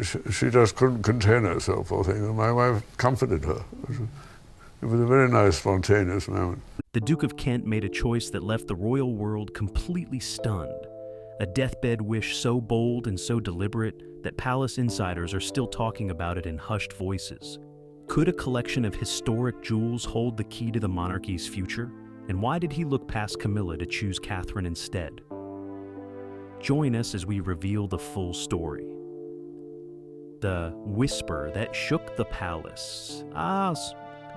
she just couldn't contain herself, I think, and my wife comforted her. It was a very nice, spontaneous moment. The Duke of Kent made a choice that left the royal world completely stunned. A deathbed wish so bold and so deliberate that palace insiders are still talking about it in hushed voices. Could a collection of historic jewels hold the key to the monarchy's future? And why did he look past Camilla to choose Catherine instead? Join us as we reveal the full story. The whisper that shook the palace.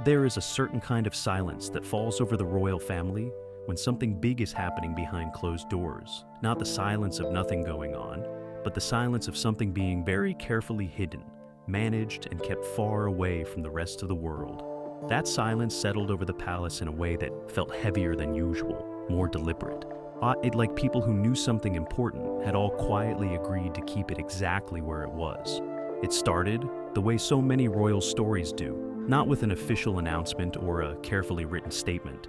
There is a certain kind of silence that falls over the royal family when something big is happening behind closed doors. Not the silence of nothing going on, but the silence of something being very carefully hidden, managed, and kept far away from the rest of the world. That silence settled over the palace in a way that felt heavier than usual, more deliberate. It like people who knew something important had all quietly agreed to keep it exactly where it was. It started the way so many royal stories do, not with an official announcement or a carefully written statement,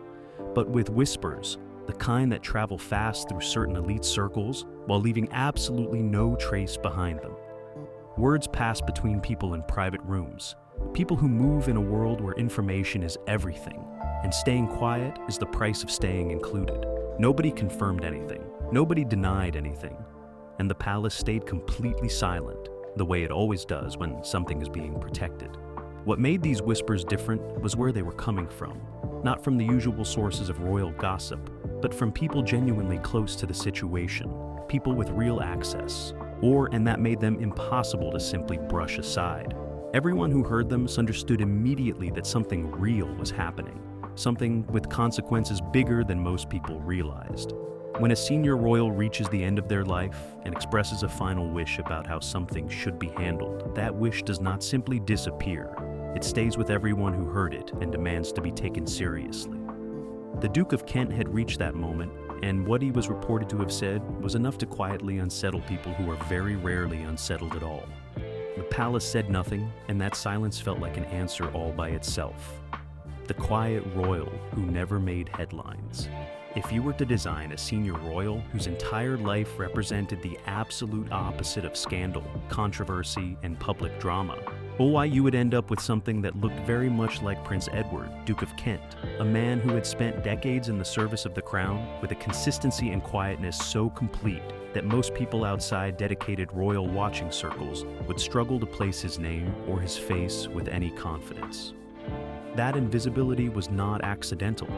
but with whispers, the kind that travel fast through certain elite circles while leaving absolutely no trace behind them. Words pass between people in private rooms, people who move in a world where information is everything, and staying quiet is the price of staying included. Nobody confirmed anything, nobody denied anything, and the palace stayed completely silent, the way it always does when something is being protected. What made these whispers different was where they were coming from, not from the usual sources of royal gossip, but from people genuinely close to the situation, people with real access, and that made them impossible to simply brush aside. Everyone who heard them understood immediately that something real was happening, something with consequences bigger than most people realized. When a senior royal reaches the end of their life and expresses a final wish about how something should be handled, that wish does not simply disappear. It stays with everyone who heard it and demands to be taken seriously. The Duke of Kent had reached that moment, and what he was reported to have said was enough to quietly unsettle people who are very rarely unsettled at all. The palace said nothing, and that silence felt like an answer all by itself. The quiet royal who never made headlines. If you were to design a senior royal whose entire life represented the absolute opposite of scandal, controversy, and public drama, you would end up with something that looked very much like Prince Edward, Duke of Kent, a man who had spent decades in the service of the crown with a consistency and quietness so complete that most people outside dedicated royal watching circles would struggle to place his name or his face with any confidence. That invisibility was not accidental.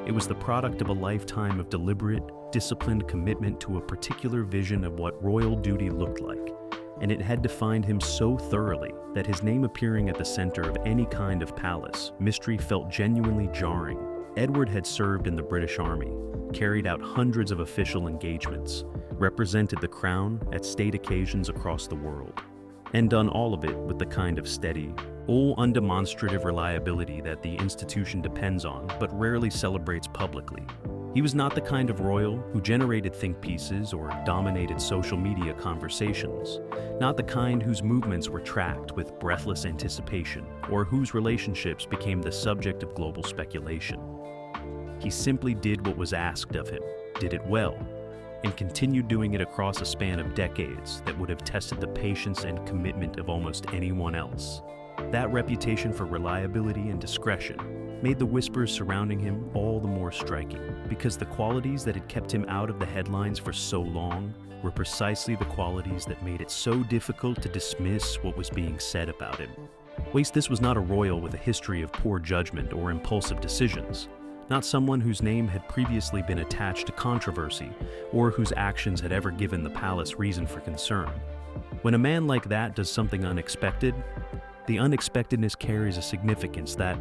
It was the product of a lifetime of deliberate, disciplined commitment to a particular vision of what royal duty looked like, and it had defined him so thoroughly that his name appearing at the center of any kind of palace mystery felt genuinely jarring. Edward had served in the British Army, carried out hundreds of official engagements, represented the crown at state occasions across the world, and done all of it with the kind of steady, undemonstrative reliability that the institution depends on but rarely celebrates publicly. He was not the kind of royal who generated think pieces or dominated social media conversations, not the kind whose movements were tracked with breathless anticipation or whose relationships became the subject of global speculation. He simply did what was asked of him, did it well, and continued doing it across a span of decades that would have tested the patience and commitment of almost anyone else. That reputation for reliability and discretion made the whispers surrounding him all the more striking, because the qualities that had kept him out of the headlines for so long were precisely the qualities that made it so difficult to dismiss what was being said about him. This was not a royal with a history of poor judgment or impulsive decisions, not someone whose name had previously been attached to controversy or whose actions had ever given the palace reason for concern. When a man like that does something unexpected, the unexpectedness carries a significance that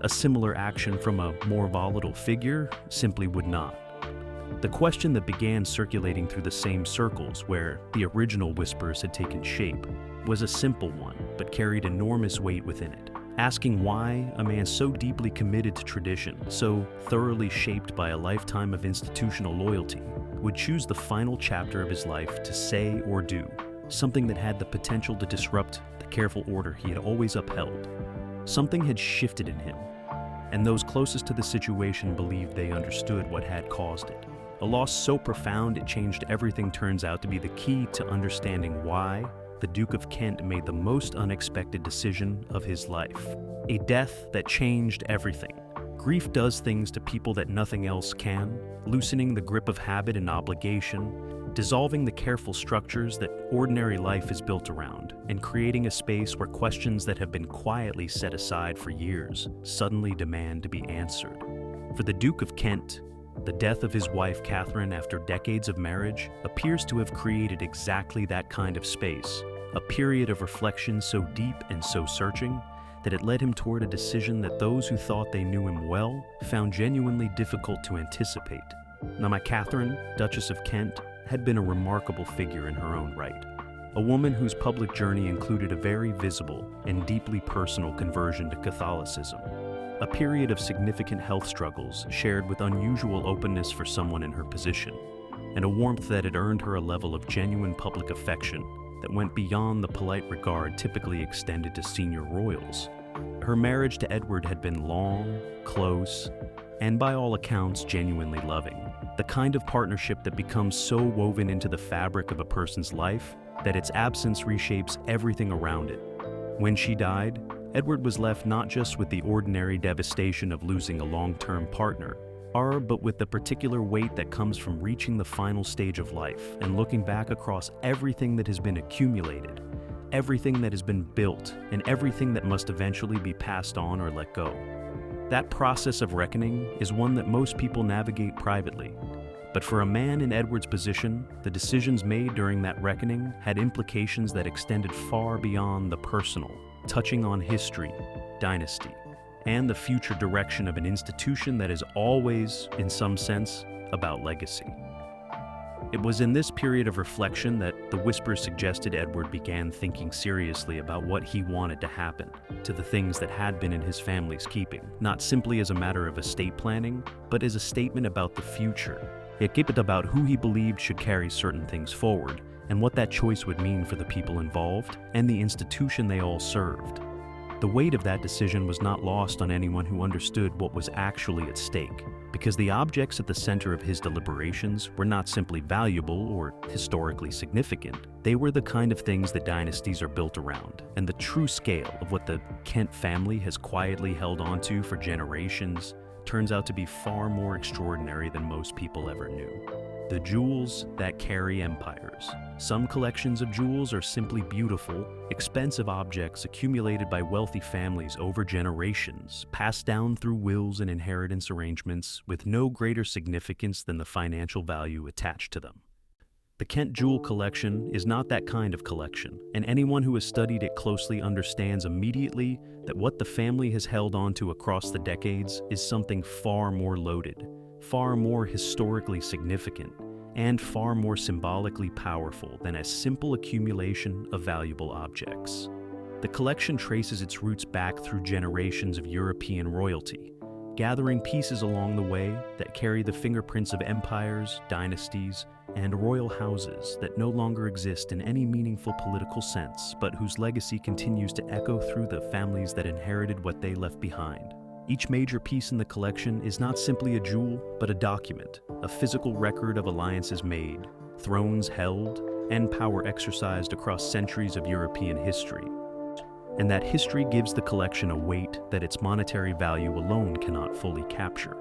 a similar action from a more volatile figure simply would not. The question that began circulating through the same circles where the original whispers had taken shape was a simple one, but carried enormous weight within it, asking why a man so deeply committed to tradition, so thoroughly shaped by a lifetime of institutional loyalty, would choose the final chapter of his life to say or do something that had the potential to disrupt the careful order he had always upheld. Something had shifted in him, and those closest to the situation believed they understood what had caused it. A loss so profound it changed everything turns out to be the key to understanding why, the Duke of Kent made the most unexpected decision of his life. A death that changed everything. Grief does things to people that nothing else can, loosening the grip of habit and obligation, dissolving the careful structures that ordinary life is built around, and creating a space where questions that have been quietly set aside for years suddenly demand to be answered. For the Duke of Kent, the death of his wife Catherine after decades of marriage appears to have created exactly that kind of space, a period of reflection so deep and so searching that it led him toward a decision that those who thought they knew him well found genuinely difficult to anticipate. Now, my Catherine, Duchess of Kent, had been a remarkable figure in her own right, a woman whose public journey included a very visible and deeply personal conversion to Catholicism, a period of significant health struggles shared with unusual openness for someone in her position, and a warmth that had earned her a level of genuine public affection that went beyond the polite regard typically extended to senior royals. Her marriage to Edward had been long, close, and by all accounts genuinely loving, the kind of partnership that becomes so woven into the fabric of a person's life that its absence reshapes everything around it. When she died, Edward was left not just with the ordinary devastation of losing a long-term partner, but with the particular weight that comes from reaching the final stage of life and looking back across everything that has been accumulated, everything that has been built, and everything that must eventually be passed on or let go. That process of reckoning is one that most people navigate privately. But for a man in Edward's position, the decisions made during that reckoning had implications that extended far beyond the personal, touching on history, dynasty, and the future direction of an institution that is always, in some sense, about legacy. It was in this period of reflection that the whispers suggested Edward began thinking seriously about what he wanted to happen to the things that had been in his family's keeping, not simply as a matter of estate planning, but as a statement about the future. It gave about who he believed should carry certain things forward, and what that choice would mean for the people involved and the institution they all served. The weight of that decision was not lost on anyone who understood what was actually at stake, because the objects at the center of his deliberations were not simply valuable or historically significant. They were the kind of things that dynasties are built around, and the true scale of what the Kent family has quietly held onto for generations turns out to be far more extraordinary than most people ever knew. The jewels that carry empires. Some collections of jewels are simply beautiful, expensive objects accumulated by wealthy families over generations, passed down through wills and inheritance arrangements with no greater significance than the financial value attached to them. The Kent jewel collection is not that kind of collection, and anyone who has studied it closely understands immediately that what the family has held onto across the decades is something far more loaded, far more historically significant, and far more symbolically powerful than a simple accumulation of valuable objects. The collection traces its roots back through generations of European royalty, gathering pieces along the way that carry the fingerprints of empires, dynasties, and royal houses that no longer exist in any meaningful political sense, but whose legacy continues to echo through the families that inherited what they left behind. Each major piece in the collection is not simply a jewel, but a document, a physical record of alliances made, thrones held, and power exercised across centuries of European history. And that history gives the collection a weight that its monetary value alone cannot fully capture.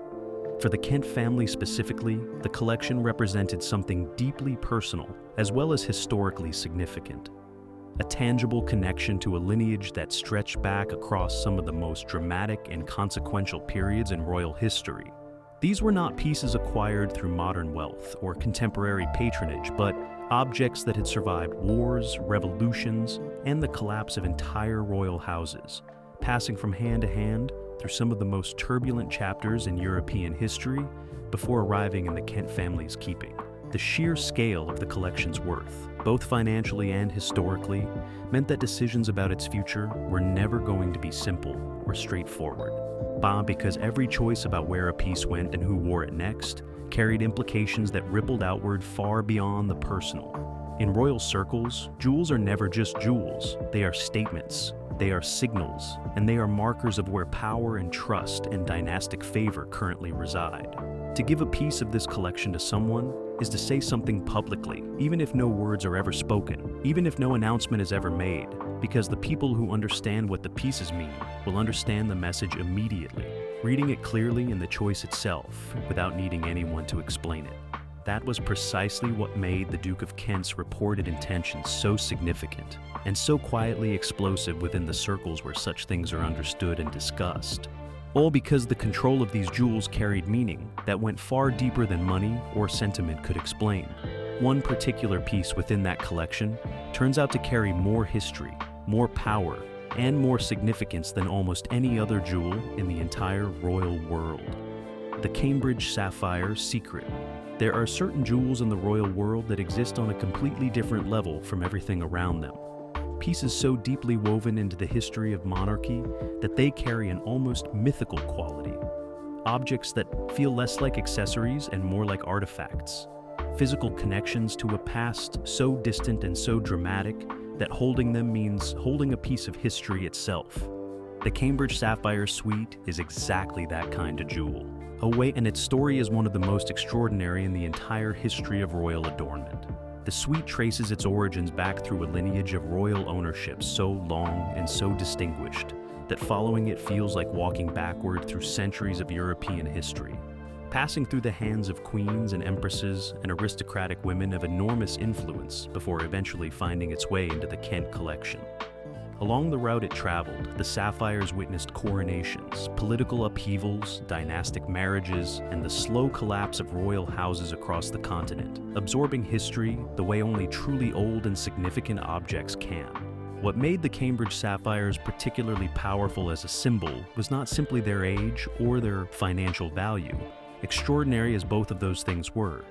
For the Kent family specifically, the collection represented something deeply personal as well as historically significant. A tangible connection to a lineage that stretched back across some of the most dramatic and consequential periods in royal history. These were not pieces acquired through modern wealth or contemporary patronage, but objects that had survived wars, revolutions, and the collapse of entire royal houses, passing from hand to hand through some of the most turbulent chapters in European history before arriving in the Kent family's keeping. The sheer scale of the collection's worth, both financially and historically, meant that decisions about its future were never going to be simple or straightforward. Because every choice about where a piece went and who wore it next carried implications that rippled outward far beyond the personal. In royal circles, jewels are never just jewels. They are statements, they are signals, and they are markers of where power and trust and dynastic favor currently reside. To give a piece of this collection to someone is to say something publicly, even if no words are ever spoken, even if no announcement is ever made, because the people who understand what the pieces mean will understand the message immediately, reading it clearly in the choice itself, without needing anyone to explain it. That was precisely what made the Duke of Kent's reported intentions so significant, and so quietly explosive within the circles where such things are understood and discussed. All because the control of these jewels carried meaning that went far deeper than money or sentiment could explain. One particular piece within that collection turns out to carry more history, more power, and more significance than almost any other jewel in the entire royal world. The Cambridge Sapphire Secret. There are certain jewels in the royal world that exist on a completely different level from everything around them. Pieces so deeply woven into the history of monarchy that they carry an almost mythical quality. Objects that feel less like accessories and more like artifacts. Physical connections to a past so distant and so dramatic that holding them means holding a piece of history itself. The Cambridge Sapphire Suite is exactly that kind of jewel. And its story is one of the most extraordinary in the entire history of royal adornment. The suite traces its origins back through a lineage of royal ownership so long and so distinguished that following it feels like walking backward through centuries of European history, passing through the hands of queens and empresses and aristocratic women of enormous influence before eventually finding its way into the Kent collection. Along the route it traveled, the Sapphires witnessed coronations, political upheavals, dynastic marriages, and the slow collapse of royal houses across the continent, absorbing history the way only truly old and significant objects can. What made the Cambridge Sapphires particularly powerful as a symbol was not simply their age or their financial value, extraordinary as both of those things were,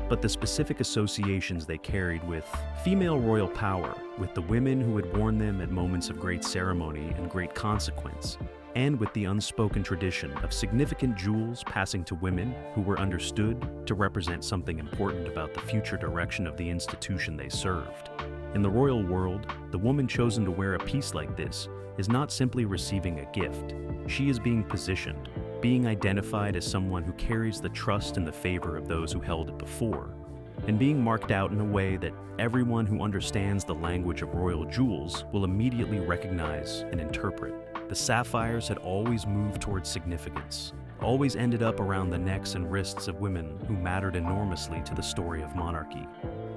but the specific associations they carried with female royal power, with the women who had worn them at moments of great ceremony and great consequence, and with the unspoken tradition of significant jewels passing to women who were understood to represent something important about the future direction of the institution they served. In the royal world, the woman chosen to wear a piece like this is not simply receiving a gift. She is being positioned, being identified as someone who carries the trust and the favor of those who held it before, and being marked out in a way that everyone who understands the language of royal jewels will immediately recognize and interpret. The sapphires had always moved towards significance, always ended up around the necks and wrists of women who mattered enormously to the story of monarchy.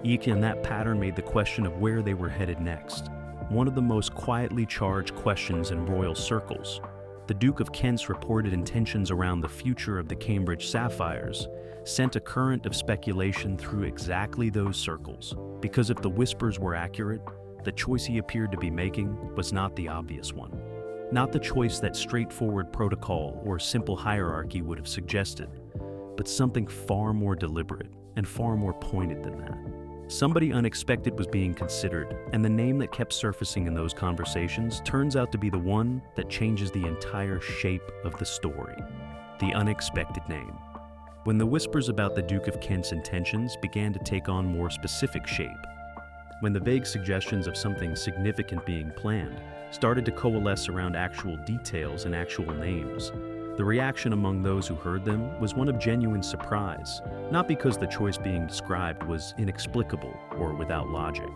And that pattern made the question of where they were headed next one of the most quietly charged questions in royal circles. The Duke of Kent's reported intentions around the future of the Cambridge Sapphires sent a current of speculation through exactly those circles, because if the whispers were accurate, the choice he appeared to be making was not the obvious one. Not the choice that straightforward protocol or simple hierarchy would have suggested, but something far more deliberate and far more pointed than that. Somebody unexpected was being considered, and the name that kept surfacing in those conversations turns out to be the one that changes the entire shape of the story. The unexpected name. When the whispers about the Duke of Kent's intentions began to take on more specific shape, when the vague suggestions of something significant being planned started to coalesce around actual details and actual names, the reaction among those who heard them was one of genuine surprise, not because the choice being described was inexplicable or without logic,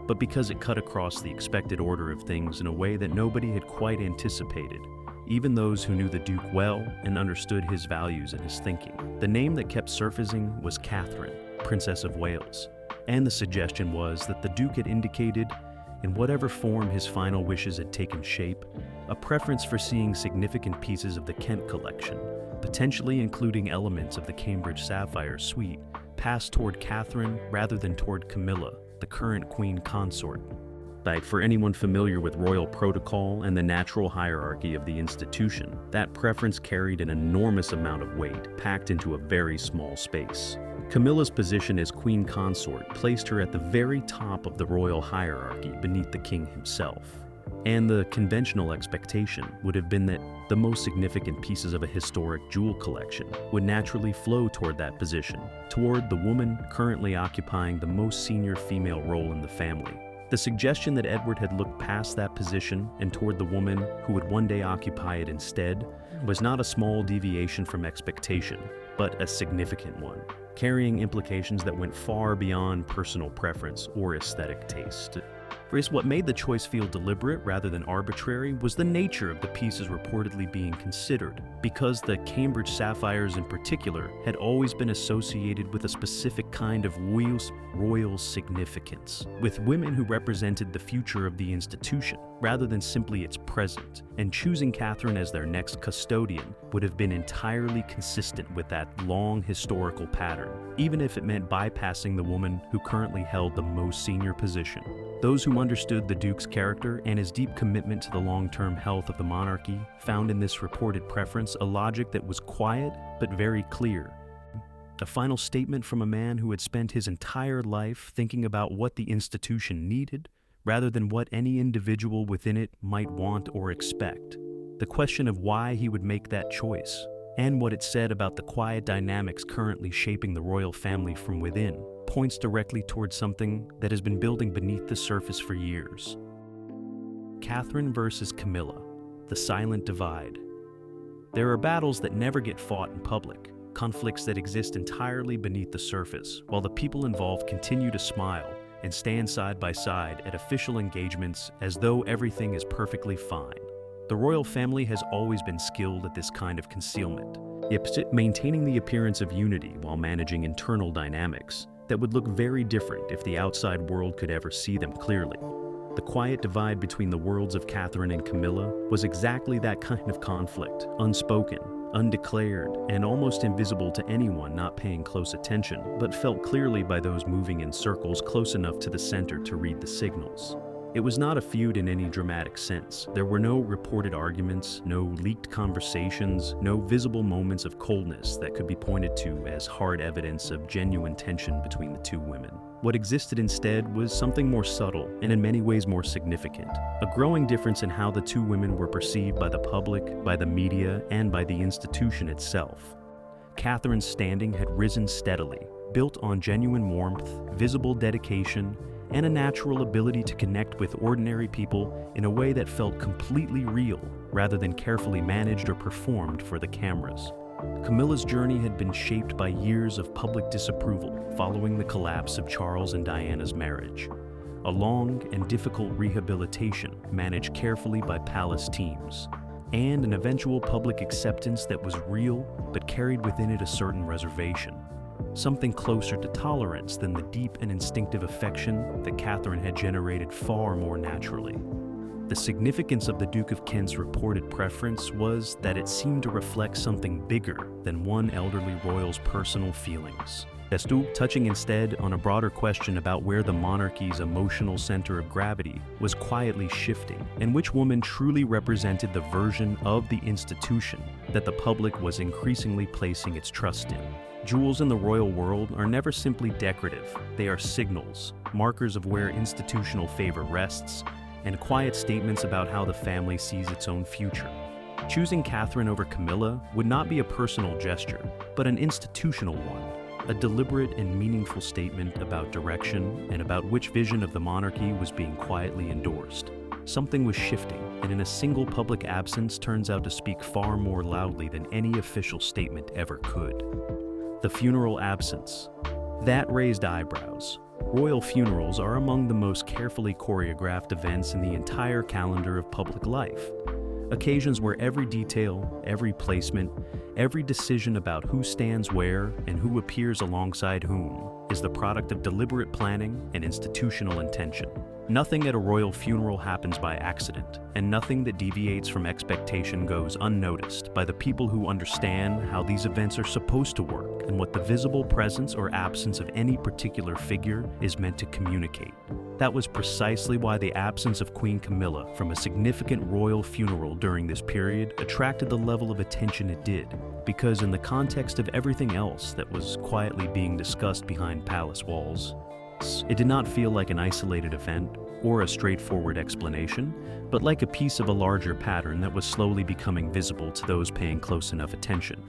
but because it cut across the expected order of things in a way that nobody had quite anticipated, even those who knew the Duke well and understood his values and his thinking. The name that kept surfacing was Catherine, Princess of Wales, and the suggestion was that the Duke had indicated, in whatever form his final wishes had taken shape, a preference for seeing significant pieces of the Kent collection, potentially including elements of the Cambridge Sapphire Suite, passed toward Catherine rather than toward Camilla, the current queen consort. For anyone familiar with royal protocol and the natural hierarchy of the institution, that preference carried an enormous amount of weight packed into a very small space. Camilla's position as queen consort placed her at the very top of the royal hierarchy beneath the king himself. And the conventional expectation would have been that the most significant pieces of a historic jewel collection would naturally flow toward that position, toward the woman currently occupying the most senior female role in the family. The suggestion that Edward had looked past that position and toward the woman who would one day occupy it instead was not a small deviation from expectation, but a significant one, carrying implications that went far beyond personal preference or aesthetic taste. For what made the choice feel deliberate rather than arbitrary was the nature of the pieces reportedly being considered, because the Cambridge sapphires in particular had always been associated with a specific kind of royal significance, with women who represented the future of the institution rather than simply its present, and choosing Catherine as their next custodian would have been entirely consistent with that long historical pattern, even if it meant bypassing the woman who currently held the most senior position. Those who understood the Duke's character and his deep commitment to the long-term health of the monarchy found in this reported preference a logic that was quiet but very clear. A final statement from a man who had spent his entire life thinking about what the institution needed, rather than what any individual within it might want or expect. The question of why he would make that choice, and what it said about the quiet dynamics currently shaping the royal family from within, points directly towards something that has been building beneath the surface for years. Catherine versus Camilla, the silent divide. There are battles that never get fought in public, conflicts that exist entirely beneath the surface, while the people involved continue to smile and stand side by side at official engagements as though everything is perfectly fine. The royal family has always been skilled at this kind of concealment, yet maintaining the appearance of unity while managing internal dynamics that would look very different if the outside world could ever see them clearly. The quiet divide between the worlds of Catherine and Camilla was exactly that kind of conflict, unspoken, undeclared, and almost invisible to anyone not paying close attention, but felt clearly by those moving in circles close enough to the center to read the signals. It was not a feud in any dramatic sense. There were no reported arguments, no leaked conversations, no visible moments of coldness that could be pointed to as hard evidence of genuine tension between the two women. What existed instead was something more subtle and in many ways more significant, a growing difference in how the two women were perceived by the public, by the media, and by the institution itself. Catherine's standing had risen steadily, built on genuine warmth, visible dedication, and a natural ability to connect with ordinary people in a way that felt completely real rather than carefully managed or performed for the cameras. Camilla's journey had been shaped by years of public disapproval following the collapse of Charles and Diana's marriage, a long and difficult rehabilitation managed carefully by palace teams, and an eventual public acceptance that was real but carried within it a certain reservation. Something closer to tolerance than the deep and instinctive affection that Catherine had generated far more naturally. The significance of the Duke of Kent's reported preference was that it seemed to reflect something bigger than one elderly royal's personal feelings. Touching instead on a broader question about where the monarchy's emotional center of gravity was quietly shifting, and which woman truly represented the version of the institution that the public was increasingly placing its trust in. Jewels in the royal world are never simply decorative. They are signals, markers of where institutional favor rests, and quiet statements about how the family sees its own future. Choosing Catherine over Camilla would not be a personal gesture, but an institutional one, a deliberate and meaningful statement about direction and about which vision of the monarchy was being quietly endorsed. Something was shifting, and in a single public absence turns out to speak far more loudly than any official statement ever could. The funeral absence. That raised eyebrows. Royal funerals are among the most carefully choreographed events in the entire calendar of public life. Occasions where every detail, every placement, every decision about who stands where and who appears alongside whom is the product of deliberate planning and institutional intention. Nothing at a royal funeral happens by accident, and nothing that deviates from expectation goes unnoticed by the people who understand how these events are supposed to work and what the visible presence or absence of any particular figure is meant to communicate. That was precisely why the absence of Queen Camilla from a significant royal funeral during this period attracted the level of attention it did, because in the context of everything else that was quietly being discussed behind palace walls, it did not feel like an isolated event or a straightforward explanation, but like a piece of a larger pattern that was slowly becoming visible to those paying close enough attention.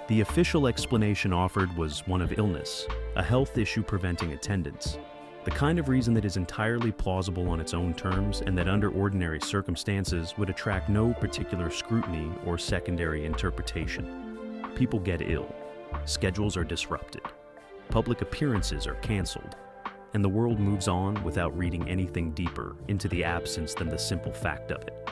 The official explanation offered was one of illness, a health issue preventing attendance, the kind of reason that is entirely plausible on its own terms and that under ordinary circumstances would attract no particular scrutiny or secondary interpretation. People get ill. schedules are disrupted, public appearances are canceled, and the world moves on without reading anything deeper into the absence than the simple fact of it.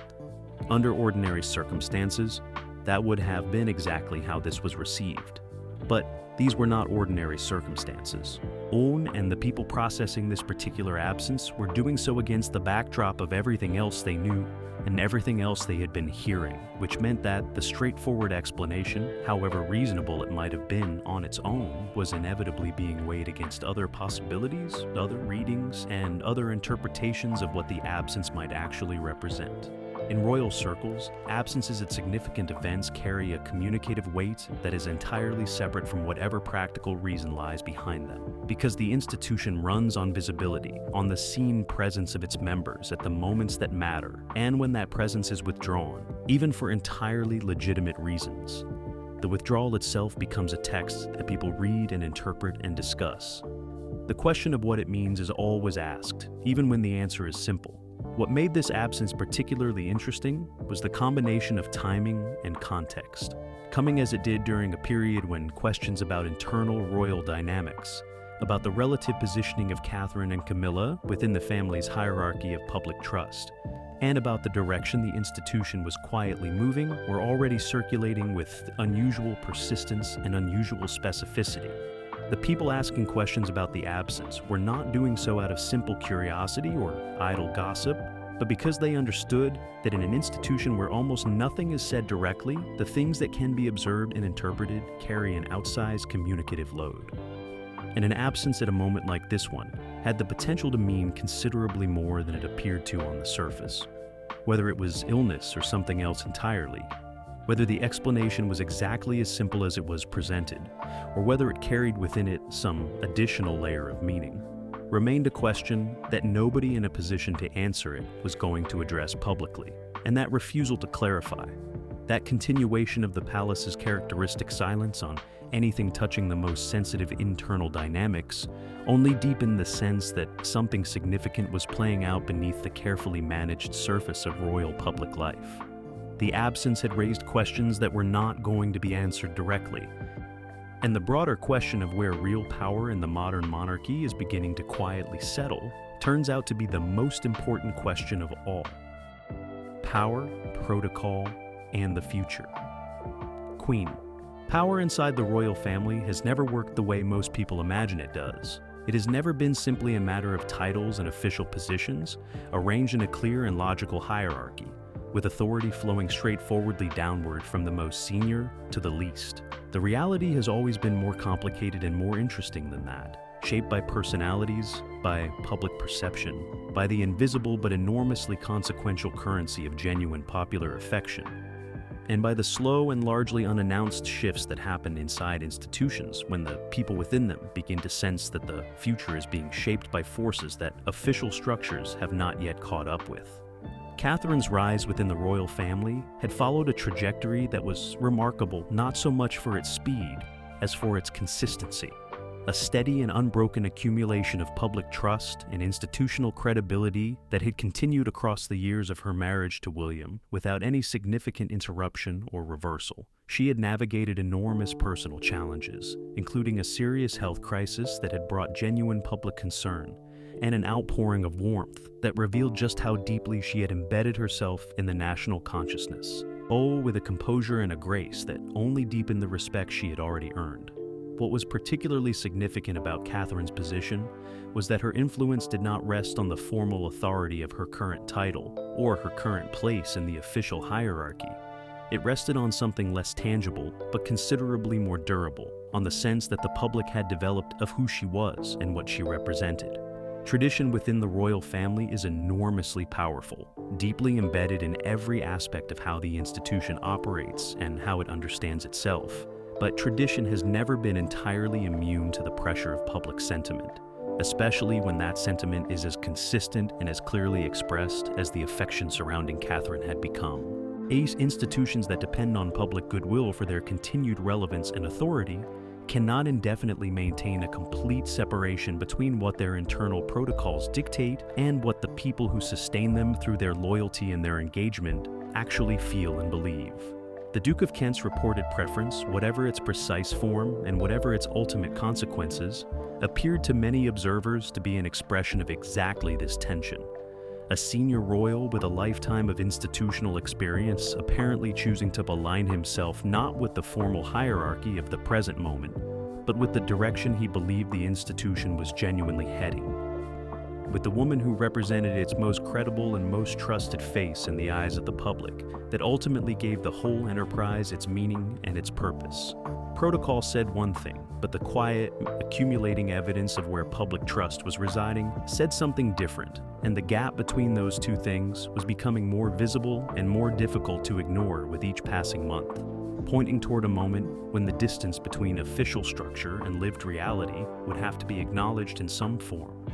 Under ordinary circumstances, that would have been exactly how this was received. But these were not ordinary circumstances. Own and the people processing this particular absence were doing so against the backdrop of everything else they knew and everything else they had been hearing, which meant that the straightforward explanation, however reasonable it might have been on its own, was inevitably being weighed against other possibilities, other readings, and other interpretations of what the absence might actually represent. In royal circles, absences at significant events carry a communicative weight that is entirely separate from whatever practical reason lies behind them, because the institution runs on visibility, on the seen presence of its members at the moments that matter, and when that presence is withdrawn, even for entirely legitimate reasons. The withdrawal itself becomes a text that people read and interpret and discuss. The question of what it means is always asked, even when the answer is simple. What made this absence particularly interesting was the combination of timing and context, coming as it did during a period when questions about internal royal dynamics, about the relative positioning of Catherine and Camilla within the family's hierarchy of public trust, and about the direction the institution was quietly moving were already circulating with unusual persistence and unusual specificity. The people asking questions about the absence were not doing so out of simple curiosity or idle gossip, but because they understood that in an institution where almost nothing is said directly, the things that can be observed and interpreted carry an outsized communicative load. And an absence at a moment like this one had the potential to mean considerably more than it appeared to on the surface. Whether it was illness or something else entirely, whether the explanation was exactly as simple as it was presented, or whether it carried within it some additional layer of meaning, remained a question that nobody in a position to answer it was going to address publicly. And that refusal to clarify, that continuation of the palace's characteristic silence on anything touching the most sensitive internal dynamics, only deepened the sense that something significant was playing out beneath the carefully managed surface of royal public life. The absence had raised questions that were not going to be answered directly, and the broader question of where real power in the modern monarchy is beginning to quietly settle turns out to be the most important question of all. Power, protocol, and the future. Queen. Power inside the royal family has never worked the way most people imagine it does. It has never been simply a matter of titles and official positions, arranged in a clear and logical hierarchy, with authority flowing straightforwardly downward from the most senior to the least. The reality has always been more complicated and more interesting than that, shaped by personalities, by public perception, by the invisible but enormously consequential currency of genuine popular affection, and by the slow and largely unannounced shifts that happen inside institutions when the people within them begin to sense that the future is being shaped by forces that official structures have not yet caught up with. Catherine's rise within the royal family had followed a trajectory that was remarkable not so much for its speed as for its consistency, a steady and unbroken accumulation of public trust and institutional credibility that had continued across the years of her marriage to William without any significant interruption or reversal. She had navigated enormous personal challenges, including a serious health crisis that had brought genuine public concern, and an outpouring of warmth that revealed just how deeply she had embedded herself in the national consciousness, all with a composure and a grace that only deepened the respect she had already earned. What was particularly significant about Catherine's position was that her influence did not rest on the formal authority of her current title or her current place in the official hierarchy. It rested on something less tangible, but considerably more durable, on the sense that the public had developed of who she was and what she represented. Tradition within the royal family is enormously powerful, deeply embedded in every aspect of how the institution operates and how it understands itself. But tradition has never been entirely immune to the pressure of public sentiment, especially when that sentiment is as consistent and as clearly expressed as the affection surrounding Catherine had become. Institutions that depend on public goodwill for their continued relevance and authority cannot indefinitely maintain a complete separation between what their internal protocols dictate and what the people who sustain them through their loyalty and their engagement actually feel and believe. The Duke of Kent's reported preference, whatever its precise form and whatever its ultimate consequences, appeared to many observers to be an expression of exactly this tension. A senior royal with a lifetime of institutional experience apparently choosing to align himself not with the formal hierarchy of the present moment, but with the direction he believed the institution was genuinely heading. With the woman who represented its most credible and most trusted face in the eyes of the public, that ultimately gave the whole enterprise its meaning and its purpose. Protocol said one thing, but the quiet, accumulating evidence of where public trust was residing said something different, and the gap between those two things was becoming more visible and more difficult to ignore with each passing month, pointing toward a moment when the distance between official structure and lived reality would have to be acknowledged in some form.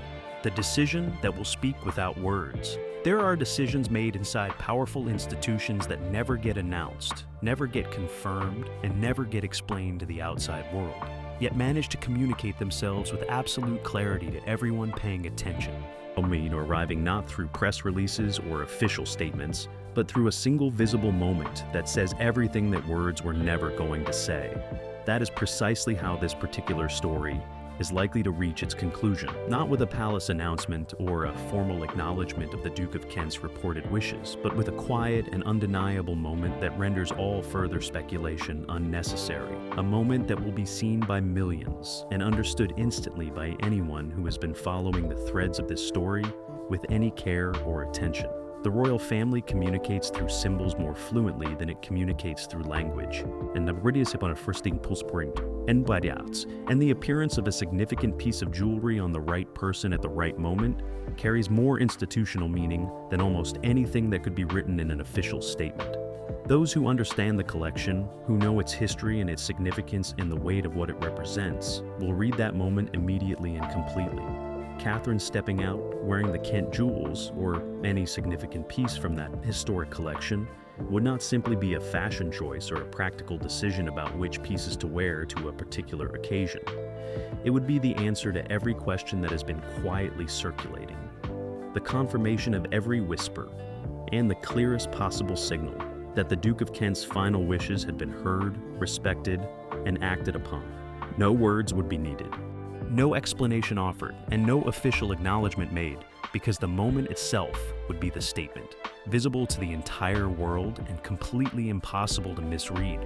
The decision that will speak without words. There are decisions made inside powerful institutions that never get announced, never get confirmed, and never get explained to the outside world, yet manage to communicate themselves with absolute clarity to everyone paying attention. Or arriving not through press releases or official statements, but through a single visible moment that says everything that words were never going to say. That is precisely how this particular story is likely to reach its conclusion, not with a palace announcement or a formal acknowledgement of the Duke of Kent's reported wishes, but with a quiet and undeniable moment that renders all further speculation unnecessary. A moment that will be seen by millions and understood instantly by anyone who has been following the threads of this story with any care or attention. The royal family communicates through symbols more fluently than it communicates through language, and the appearance of a significant piece of jewelry on the right person at the right moment carries more institutional meaning than almost anything that could be written in an official statement. Those who understand the collection, who know its history and its significance and the weight of what it represents, will read that moment immediately and completely. Catherine stepping out, wearing the Kent jewels, or any significant piece from that historic collection, would not simply be a fashion choice or a practical decision about which pieces to wear to a particular occasion. It would be the answer to every question that has been quietly circulating, the confirmation of every whisper, and the clearest possible signal that the Duke of Kent's final wishes had been heard, respected, and acted upon. No words would be needed. No explanation offered, and no official acknowledgement made, because the moment itself would be the statement, visible to the entire world and completely impossible to misread.